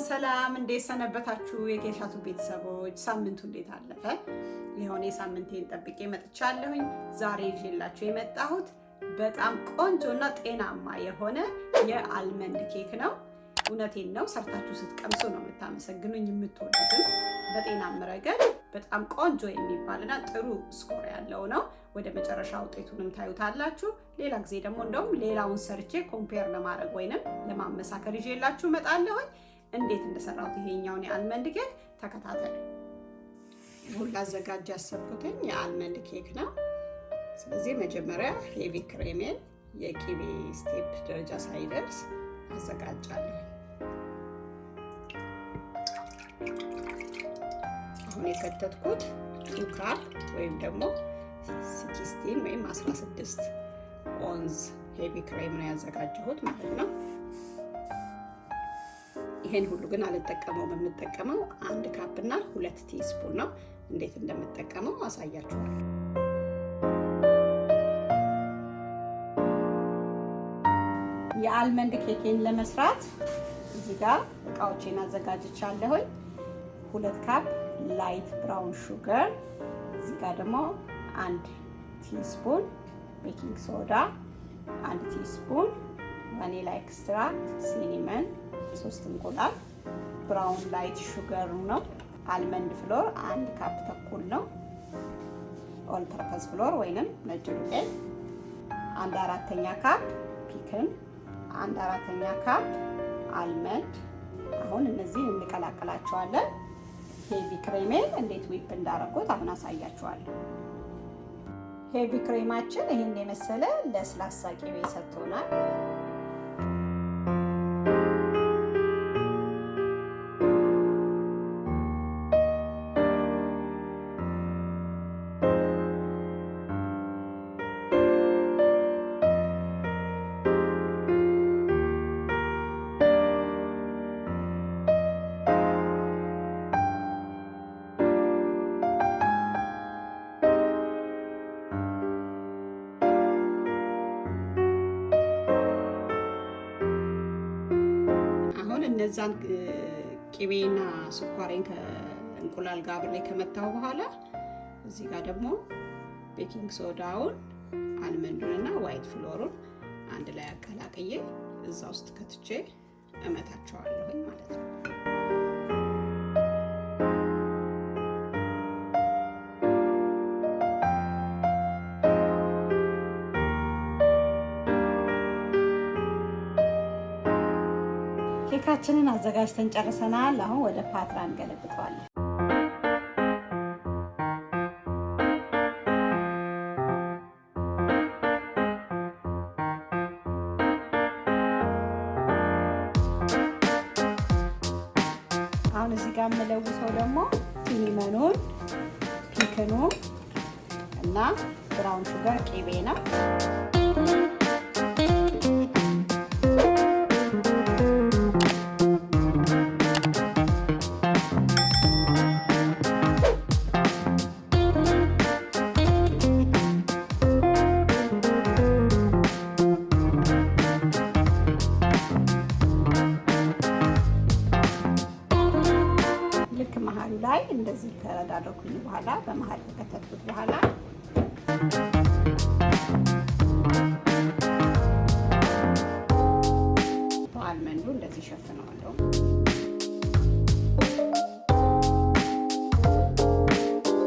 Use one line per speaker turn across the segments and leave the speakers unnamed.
ሰላም እንዴት ሰነበታችሁ የኬሻቱ ቤተሰቦች ሳምንቱ እንዴት አለፈ የሆነ ሳምንቴን ጠብቄ መጥቻለሁኝ ዛሬ ይዤላችሁ የመጣሁት በጣም ቆንጆና ጤናማ የሆነ የአልመንድ ኬክ ነው እውነቴን ነው ሰርታችሁ ስትቀምሱ ነው የምታመሰግኑኝ የምትወዱት በጤናም ረገድ በጣም ቆንጆ የሚባልና ጥሩ ስኮር ያለው ነው ወደ መጨረሻ ውጤቱንም ታዩታላችሁ ሌላ ጊዜ ደግሞ እንደውም ሌላውን ሰርቼ ኮምፔር ለማድረግ ወይንም ለማመሳከር ይዤላችሁ መጣለሁኝ እንዴት እንደሰራሁት ይሄኛውን የአልመንድ ኬክ ተከታተሉ ሁሉ አዘጋጅ ያሰብኩትኝ የአልመንድ ኬክ ነው ስለዚህ መጀመሪያ ሄቪ ክሬሜን የቂቤ ስቴፕ ደረጃ ሳይደርስ አዘጋጃለሁ አሁን የከተትኩት 2 ካፕ ወይም ደግሞ 16 ወይም 16 ኦንዝ ሄቪ ክሬም ነው ያዘጋጀሁት ማለት ነው ይሄን ሁሉ ግን አልተጠቀመውም የምጠቀመው 1 ካፕ እና 2 ቲስፑን ነው እንዴት እንደምጠቀመው አሳያችኋለሁ የአልመንድ ኬኬን ለመስራት እዚህ ጋር እቃዎቼን አዘጋጅቻለሁ 2 ካፕ ላይት ብራውን ሹገር እዚህ ጋር ደግሞ 1 ቲስፑን ቤኪንግ ሶዳ 1 ቲስፑን ቫኒላ ኤክስትራክት ሲናመን 3 እንቁላል ብራውን ላይት ሹገር ነው አልመንድ ፍሎር 1 ካፕ ተኩል ነው ኦል ፐርፐስ ፍሎር ወይንም ነጭ ዱቄት 1/4 ካፕ ፒከን 1/4 ካፕ አልመንድ አሁን እነዚህን እንቀላቀላቸዋለን ሄቪ ክሬሜን እንዴት ዊፕ እንዳረኩት አሁን አሳያችኋለሁ ሄቪ ክሬማችን ይሄን የመሰለ ለስላሳ ቅቤ ሰጥቶናል እነዛን ቅቤና ስኳሬን ከእንቁላል ጋር አብሬ ከመታው በኋላ እዚህ ጋር ደግሞ ቤኪንግ ሶዳውን አልመንዱንና ዋይት ፍሎሩን አንድ ላይ አቀላቅዬ እዛ ውስጥ ከትቼ እመታቸዋለሁ ማለት ነው ኬካችንን አዘጋጅተን ጨርሰናል አሁን ወደ ፓትራ እንገለብጠዋለን አሁን እዚህ ጋር መለውሰው ደግሞ ሲናመኑን ፒከኑ እና ብራውን ሹገር ቅቤ ነው ላይ እንደዚህ ከዳደኩኝ በኋላ በመሃል ከተተኩት በኋላ በአልመንዱ እንደዚህ ሸፍነዋለሁ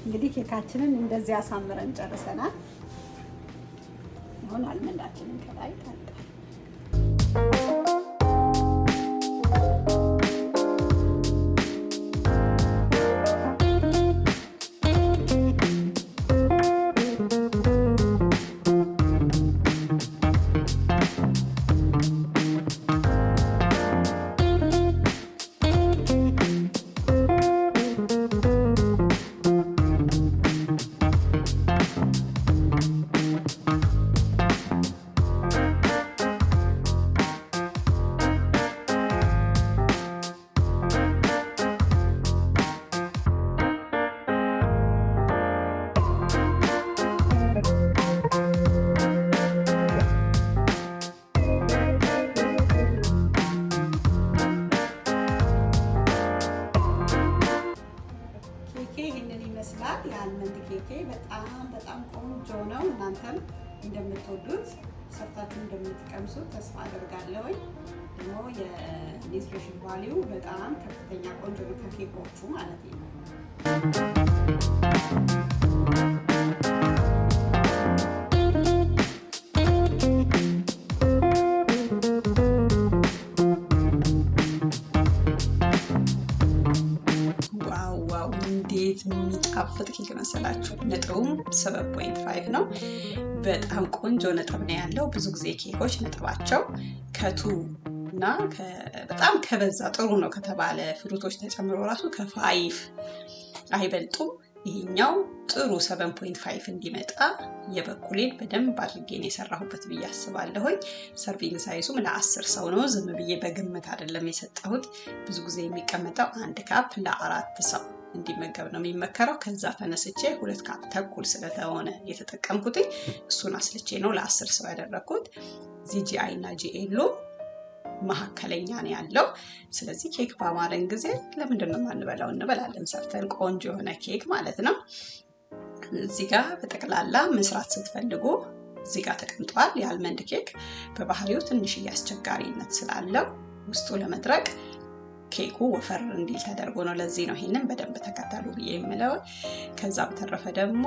እንግዲህ ኬካችንን እንደዚህ አሳምረን ጨርሰናል አሁን አልመንዳችንን ከላይ ታጣ ይመስላል የአልመንድ ኬኬ በጣም ቆንጆ ነው። እናንተም እንደምትወዱት ሰርታችሁ እንደምትቀምሱት ተስፋ አደርጋለሁ። ደግሞ የኒውትሪሽን ቫልዩ በጣም ከፍተኛ ቆንጆ ነው ከኬኮቹ ማለት ነው። እንዴት የሚጣፍጥ ኬክ መሰላችሁ። ነጥቡም 7.5 ነው። በጣም ቆንጆ ነጥብ ነው ያለው። ብዙ ጊዜ ኬኮች ነጥባቸው ከቱ እና በጣም ከበዛ ጥሩ ነው ከተባለ ፍሩቶች ተጨምሮ ራሱ ከ5 አይበልጡም። ይሄኛው ጥሩ 7.5 እንዲመጣ የበኩሌን በደንብ አድርጌ ነው የሰራሁበት ብዬ አስባለሁኝ። ሰርቪንግ ሳይዙም ለ10 ሰው ነው። ዝም ብዬ በግምት አይደለም የሰጠሁት። ብዙ ጊዜ የሚቀመጠው 1 ካፕ ለ4 ሰው እንዲመገብ ነው የሚመከረው። ከዛ ተነስቼ 2 ካፕ ተኩል ስለሆነ የተጠቀምኩት እሱን አስልቼ ነው ለ10 ሰው ያደረኩት። ጂጂአይ እና ጂኤሎ መካከለኛ ነው ያለው። ስለዚህ ኬክ በማረን ጊዜ ለምንድን ነው ማንበላው? እንበላለን ሰርተን ቆንጆ የሆነ ኬክ ማለት ነው። እዚህ ጋር በጠቅላላ መስራት ስትፈልጉ እዚህ ጋር ተቀምጧል። የአልመንድ ኬክ በባህሪው ትንሽ አስቸጋሪነት ስላለው ውስጡ ለመድረቅ ኬኩ ወፈር እንዲል ተደርጎ ነው። ለዚህ ነው ይሄንን በደንብ ተከታተሉ ብዬ የምለው። ከዛ በተረፈ ደግሞ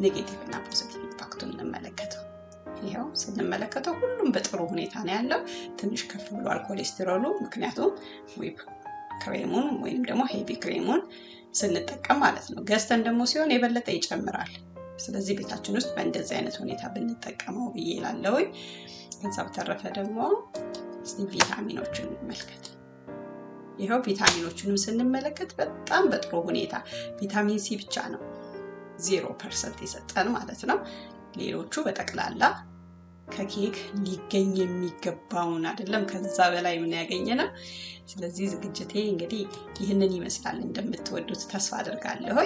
ኔጌቲቭ እና ፖዚቲቭ ኢምፓክቱን እንመለከተው። ይሄው ስንመለከተው ሁሉም በጥሩ ሁኔታ ነው ያለው። ትንሽ ከፍ ብሏል ኮሌስትሮሉ፣ ምክንያቱም ዊፕ ክሬሙን ወይም ደግሞ ሄቪ ክሬሙን ስንጠቀም ማለት ነው። ገዝተን ደግሞ ሲሆን የበለጠ ይጨምራል። ስለዚህ ቤታችን ውስጥ በእንደዚህ አይነት ሁኔታ ብንጠቀመው ብዬ እላለሁ። ከዛ በተረፈ ደግሞ ቪታሚኖችን እንመልከት። ይሄው ቪታሚኖቹንም ስንመለከት በጣም በጥሩ ሁኔታ ቪታሚን ሲ ብቻ ነው 0% የሰጠን ማለት ነው። ሌሎቹ በጠቅላላ ከኬክ ሊገኝ የሚገባውን አይደለም ከዛ በላይ ምን ያገኘነው። ስለዚህ ዝግጅቴ እንግዲህ ይህንን ይመስላል። እንደምትወዱት ተስፋ አደርጋለሁ፣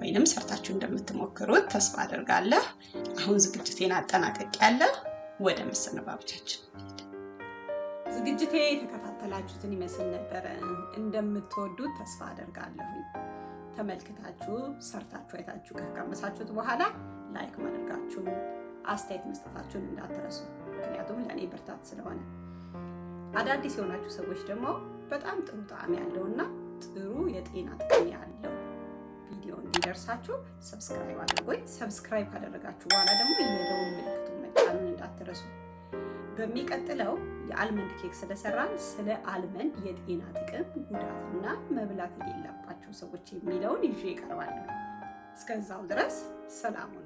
ወይንም ሰርታችሁ እንደምትሞክሩት ተስፋ አደርጋለሁ። አሁን ዝግጅቴን አጠናቅቄያለሁ። ወደ መሰነባበቻችን ዝግጅቴ የተከታተላችሁትን ይመስል ነበር። እንደምትወዱት ተስፋ አደርጋለሁ። ተመልክታችሁ ሰርታችሁ አይታችሁ ከቀመሳችሁት በኋላ ላይክ ማድረጋችሁን አስተያየት መስጠታችሁን እንዳትረሱ፣ ምክንያቱም ለኔ ብርታት ስለሆነ። አዳዲስ የሆናችሁ ሰዎች ደግሞ በጣም ጥሩ ጣዕም ያለውና ጥሩ የጤና ጥቅም ያለው ቪዲዮ እንዲደርሳችሁ ሰብስክራይብ አድርጉኝ። ሰብስክራይብ ካደረጋችሁ በኋላ ደግሞ የደወል ምልክቱን መጫኑን እንዳትረሱ። በሚቀጥለው የአልመንድ ኬክ ስለሰራን ስለ አልመንድ የጤና ጥቅም፣ ጉዳትና መብላት የሌለባቸው ሰዎች የሚለውን ይዤ እቀርባለሁ። እስከዛው ድረስ ሰላም ሁኑ።